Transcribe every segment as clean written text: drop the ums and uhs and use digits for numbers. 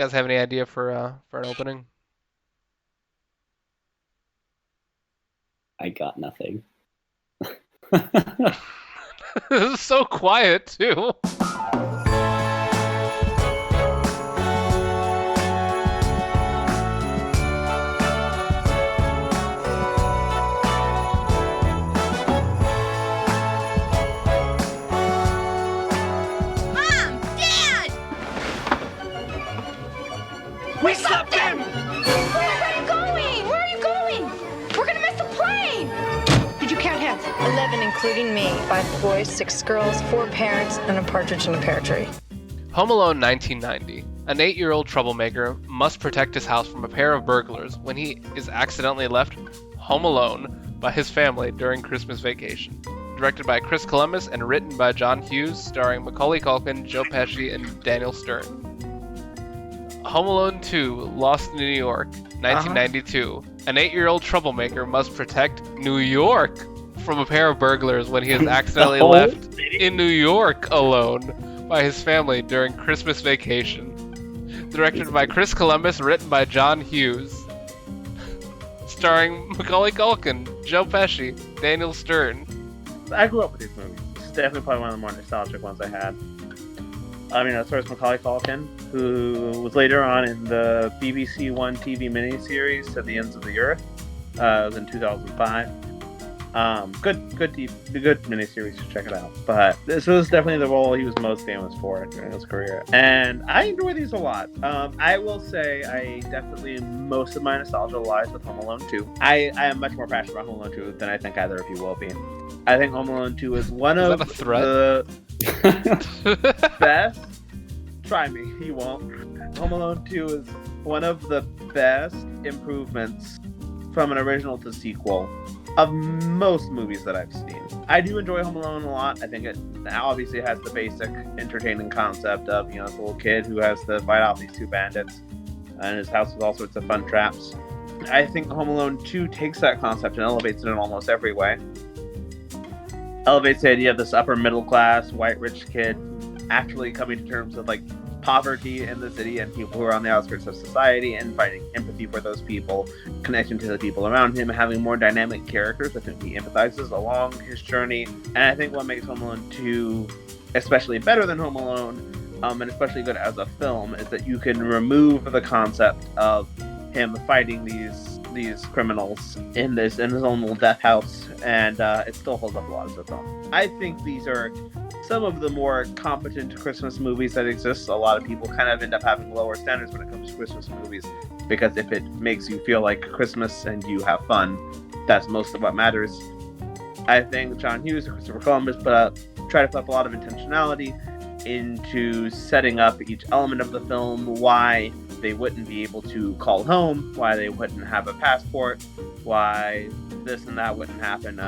You guys have any idea for an opening? I got nothing. This is so quiet too. Mom! Dad! We stopped them! Where are you going? Where are you going? We're gonna miss the plane! Did you count heads? 11, including me. 5 boys, 6 girls, 4 parents, and a partridge in a pear tree. Home Alone 1990. An 8-year-old troublemaker must protect his house from a pair of burglars when he is accidentally left home alone by his family during Christmas vacation. Directed by Chris Columbus and written by John Hughes, starring Macaulay Culkin, Joe Pesci, and Daniel Stern. Home Alone 2, Lost in New York, 1992. An 8-year-old troublemaker must protect New York from a pair of burglars when he is accidentally left in New York alone by his family during Christmas vacation. Directed by Chris Columbus, written by John Hughes. Starring Macaulay Culkin, Joe Pesci, Daniel Stern. I grew up with these movies. This is definitely probably one of the more nostalgic ones I had. I mean, as far as Macaulay Culkin, who was later on in the BBC One TV miniseries To the Ends of the Earth. It was in 2005. Good miniseries to check it out. But this was definitely the role he was most famous for during his career, and I enjoy these a lot. I will say, most of my nostalgia lies with Home Alone 2. I am much more passionate about Home Alone 2 than I think either of you will be. I think Home Alone 2 is one of that a threat? the best. Try me, you won't. Home Alone 2 is one of the best improvements from an original to sequel of most movies that I've seen. I do enjoy Home Alone a lot. I think it obviously has the basic entertaining concept of, this little kid who has to fight off these 2 bandits and his house with all sorts of fun traps. I think Home Alone 2 takes that concept and elevates it in almost every way. Elevates the idea of this upper middle class, white rich kid actually coming to terms with poverty in the city and people who are on the outskirts of society and finding empathy for those people, connecting to the people around him, having more dynamic characters with whom he empathizes along his journey. And I think what makes Home Alone 2 especially better than Home Alone, and especially good as a film, is that you can remove the concept of him fighting these criminals in his own little death house, and it still holds up a lot as a film. I think these are some of the more competent Christmas movies that exist. A lot of people kind of end up having lower standards when it comes to Christmas movies, because if it makes you feel like Christmas and you have fun, that's most of what matters. I think John Hughes and Christopher Columbus try to put up a lot of intentionality into setting up each element of the film, why they wouldn't be able to call home, why they wouldn't have a passport, why this and that wouldn't happen.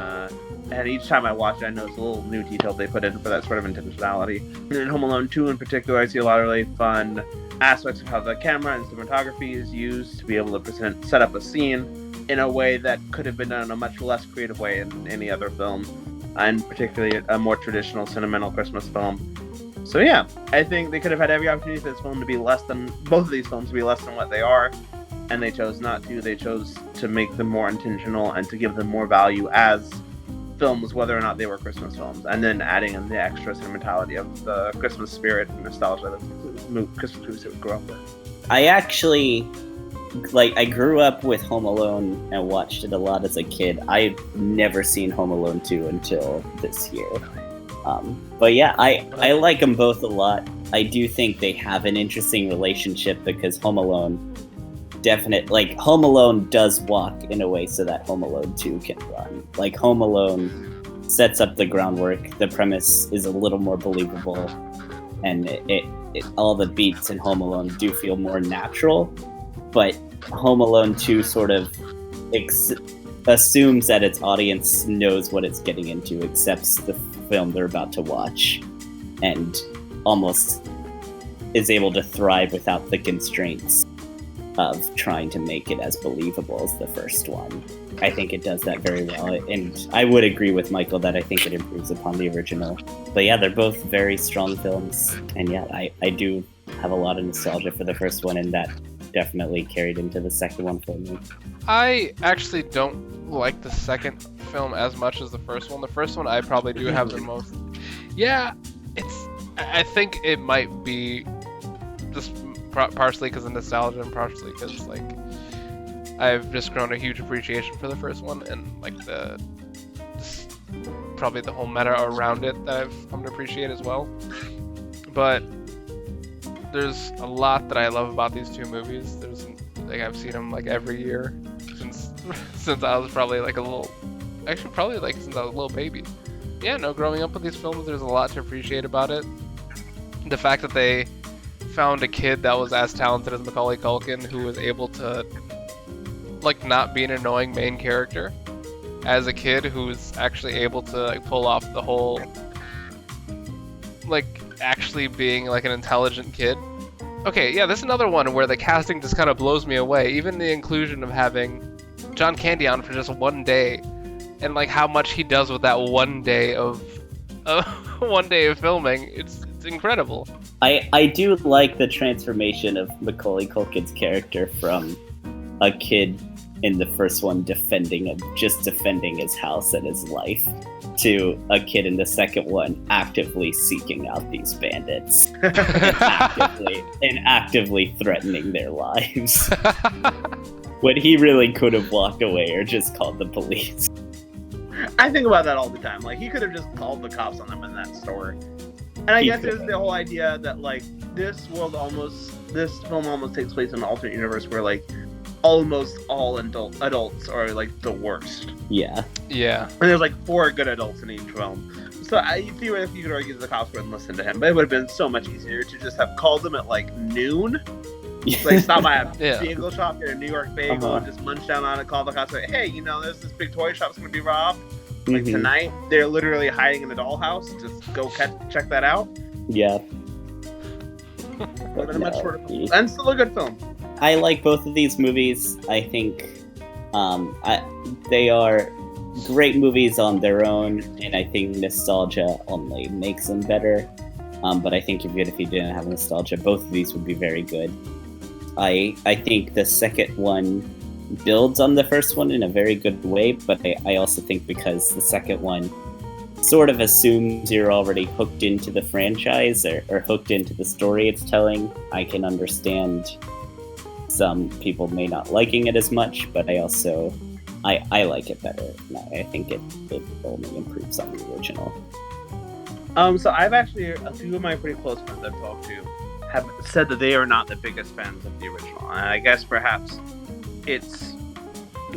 And each time I watch it, I notice a little new detail they put in for that sort of intentionality. And in Home Alone 2 in particular, I see a lot of really fun aspects of how the camera and cinematography is used to be able to set up a scene in a way that could have been done in a much less creative way in any other film, and particularly a more traditional sentimental Christmas film. So yeah, I think they could have had every opportunity for this film to be both of these films to be less than what they are, and they chose not to. They chose to make them more intentional and to give them more value as films, whether or not they were Christmas films, and then adding in the extra sentimentality of the Christmas spirit and nostalgia that Christmas movies that we grew up with. I actually, I grew up with Home Alone and watched it a lot as a kid. I've never seen Home Alone 2 until this year. But yeah, I like them both a lot. I do think they have an interesting relationship because Home Alone Home Alone does walk in a way so that Home Alone 2 can run. Home Alone sets up the groundwork. The premise is a little more believable, and it all the beats in Home Alone do feel more natural. But Home Alone 2 sort of assumes that its audience knows what it's getting into, accepts the film they're about to watch, and almost is able to thrive without the constraints of trying to make it as believable as the first one. I think it does that very well, and I would agree with Michael that I think it improves upon the original. But yeah, they're both very strong films, and yeah, I do have a lot of nostalgia for the first one, and that definitely carried into the second one for me. I actually don't like the second film as much as the first one. The first one I probably do have the most. Yeah, I think it might be just partially because of nostalgia and partially because like I've just grown a huge appreciation for the first one and like probably the whole meta around it that I've come to appreciate as well. But there's a lot that I love about these two movies. There's like I've seen them like every year since I was probably like a little, actually probably like since I was a little baby. Yeah, no, growing up with these films, there's a lot to appreciate about it. The fact that they found a kid that was as talented as Macaulay Culkin, who was able to like not be an annoying main character, as a kid who's actually able to like pull off the whole like actually being like an intelligent kid. Okay, yeah, this is another one where the casting just kind of blows me away. Even the inclusion of having John Candy on for just one day, and like how much he does with that one day of filming, it's incredible. I do like the transformation of Macaulay Culkin's character from a kid in the first one defending his house and his life, to a kid in the second one actively seeking out these bandits and actively threatening their lives. When he really could have walked away or just called the police. I think about that all the time. Like, he could have just called the cops on them in that store. And I guess there's the whole idea that, like, this film almost takes place in an alternate universe where, like, almost all adults are, like, the worst. Yeah. Yeah. And there's, like, 4 good adults in each film. So, theoretically, you could argue that the cops wouldn't listen to him, but it would have been so much easier to just have called them at, like, noon. Like, stop by a bagel shop here in New York Bagel and just munch down on it, call the cops, like, hey, there's this big toy shop's going to be robbed. Like, tonight, they're literally hiding in a dollhouse. Just go check that out. Yeah. But a much shorter film. And still a good film. I like both of these movies. I think they are great movies on their own, and I think nostalgia only makes them better. But I think even if you didn't have nostalgia, both of these would be very good. I think the second one builds on the first one in a very good way, but I also think because the second one sort of assumes you're already hooked into the franchise or hooked into the story it's telling, I can understand some people may not liking it as much, but I also I like it better. I think it only improves on the original. So I've actually, a few of my pretty close friends I've talked to have said that they are not the biggest fans of the original, and I guess perhaps it's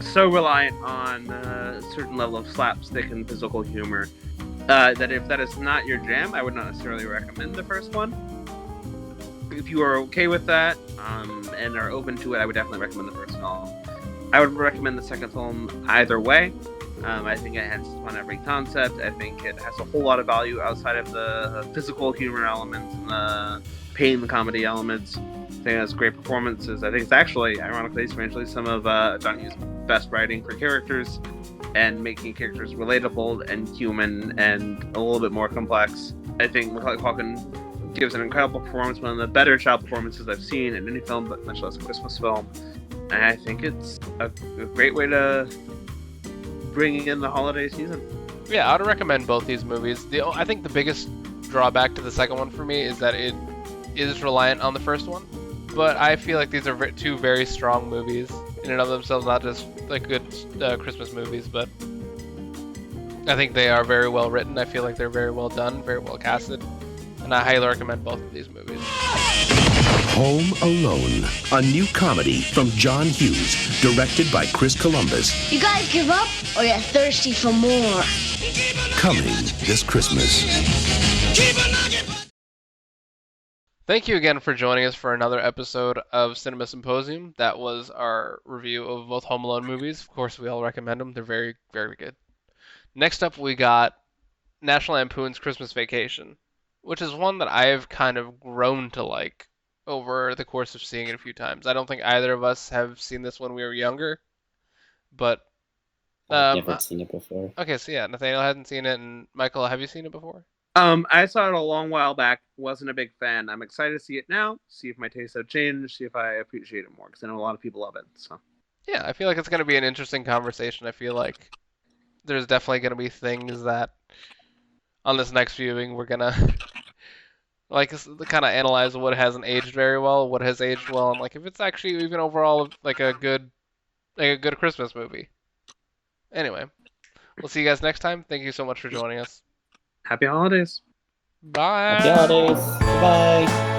so reliant on a certain level of slapstick and physical humor that if that is not your jam, I would not necessarily recommend the first one. If you are okay with that and are open to it, I would definitely recommend the first film. I would recommend the second film either way. I think it has fun every concept. I think it has a whole lot of value outside of the physical humor elements and the pain comedy elements. I think it has great performances. I think it's actually, ironically, strangely, some of John Hughes' best writing for characters and making characters relatable and human and a little bit more complex. I think Macaulay Culkin gives an incredible performance, one of the better child performances I've seen in any film, but much less a Christmas film. And I think it's a great way to bring in the holiday season. Yeah, I would recommend both these movies. I think the biggest drawback to the second one for me is that it is reliant on the first one. But I feel like these are two very strong movies in and of themselves, not just like good Christmas movies, but I think they are very well written. I feel like they're very well done, very well casted, and I highly recommend both of these movies. Home Alone, a new comedy from John Hughes, directed by Chris Columbus. You guys give up, or you're thirsty for more? Coming this Christmas. Thank you again for joining us for another episode of Cinema Symposium. That was our review of both Home Alone movies. Of course, we all recommend them. They're very, very good. Next up, we got National Lampoon's Christmas Vacation, which is one that I have kind of grown to like over the course of seeing it a few times. I don't think either of us have seen this when we were younger, but I've never seen it before. Okay, so yeah, Nathaniel hasn't seen it, and Michael, have you seen it before? I saw it a long while back. Wasn't a big fan. I'm excited to see it now. See if my tastes have changed. See if I appreciate it more because I know a lot of people love it. So Yeah, I feel like it's going to be an interesting conversation. I feel like there's definitely going to be things that on this next viewing we're going to like kind of analyze what hasn't aged very well, what has aged well, and like if it's actually even overall like a good Christmas movie. Anyway, we'll see you guys next time. Thank you so much for joining us. happy holidays. Bye. Happy holidays. Bye.